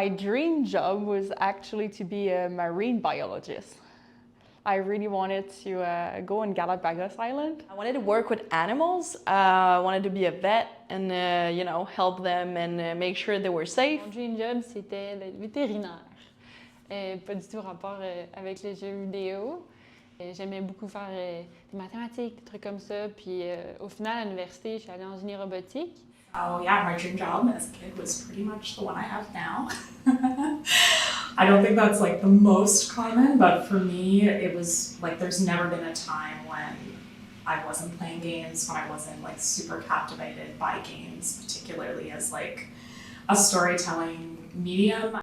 My dream job was actually to be a marine biologist. I really wanted to go on Galapagos Island. I wanted to work with animals. I wanted to be a vet and you know, help them and make sure they were safe. Mon dream job, c'était d'être vétérinaire. Pas du tout rapport avec les jeux vidéo. J'aimais beaucoup faire des mathématiques, des trucs comme ça. Puis au final, à l'université, je suis allée en génie robotique. Oh yeah, my dream job as a kid was pretty much the one I have now. I don't think that's like the most common, but for me, it was like there's never been a time when I wasn't playing games, when I wasn't like super captivated by games, particularly as like a storytelling medium.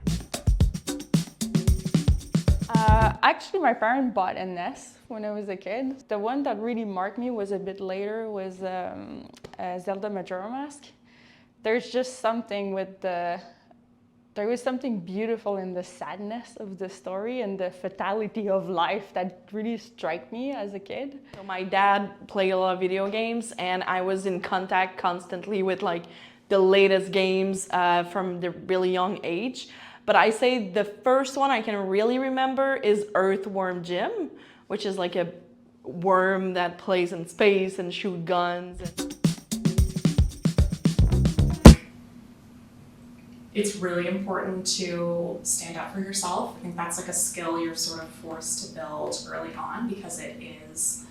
Actually, my parents bought a NES when I was a kid. The one that really marked me was a bit later, was Zelda Majora Mask. There's just something with there was something beautiful in the sadness of the story and the fatality of life that really struck me as a kid. So my dad played a lot of video games and I was in contact constantly with like the latest games from the really young age. But I say the first one I can really remember is Earthworm Jim, which is like a worm that plays in space and shoots guns. It's really important to stand up for yourself. I think that's like a skill you're sort of forced to build early on because it is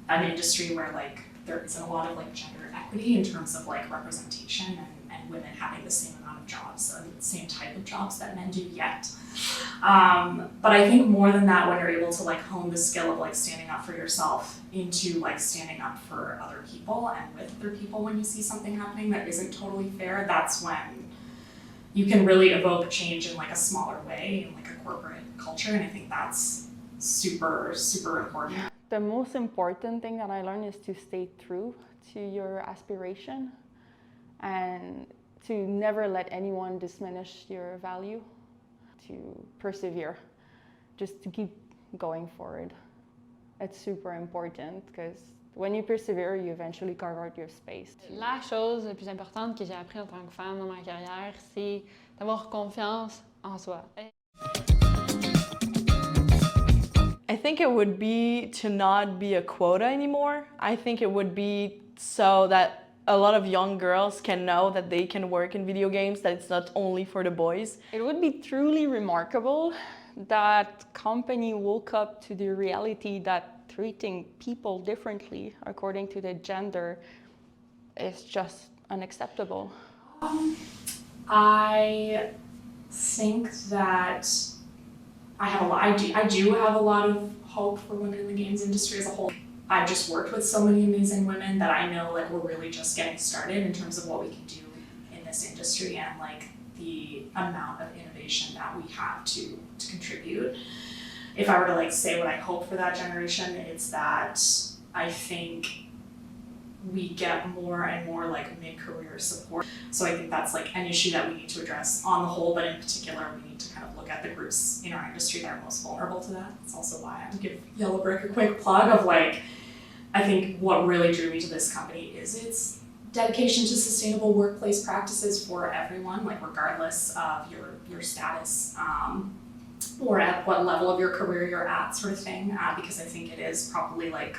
an industry where like there isn't a lot of like gender equity in terms of like representation and women having the same amount of jobs, the same type of jobs that men do yet. But I think more than that, when you're able to like hone the skill of like standing up for yourself into like standing up for other people and with other people when you see something happening that isn't totally fair, that's when you can really evoke change in like a smaller way in like a corporate culture. And I think that's super, super important. The most important thing that I learned is to stay true to your aspiration and to never let anyone diminish your value, to persevere, just to keep going forward. It's super important because when you persevere, you eventually carve out your space. La chose la plus importante que j'ai appris en tant que femme dans ma carrière, c'est d'avoir confiance en soi. I think it would be to not be a quota anymore. I think it would be so that a lot of young girls can know that they can work in video games, that it's not only for the boys. It would be truly remarkable that company woke up to the reality that treating people differently according to the gender is just unacceptable. I think that I do have a lot of hope for women in the games industry as a whole. I've just worked with so many amazing women that I know like we're really just getting started in terms of what we can do in this industry and like the amount of innovation that we have to contribute. If I were to like say what I hope for that generation, it's that I think we get more and more like mid-career support. So I think that's like an issue that we need to address on the whole, but in particular, we need to kind of look at the groups in our industry that are most vulnerable to that. That's also why I would give Yellow Brick a quick plug of like, I think what really drew me to this company is its dedication to sustainable workplace practices for everyone, like regardless of your status or at what level of your career you're at, sort of thing, because I think it is probably like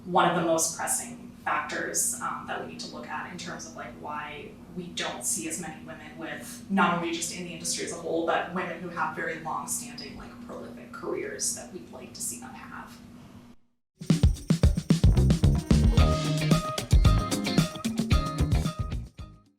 one of the most pressing factors that we need to look at in terms of like why we don't see as many women with not only just in the industry as a whole, but women who have very long-standing like prolific careers that we'd like to see them have.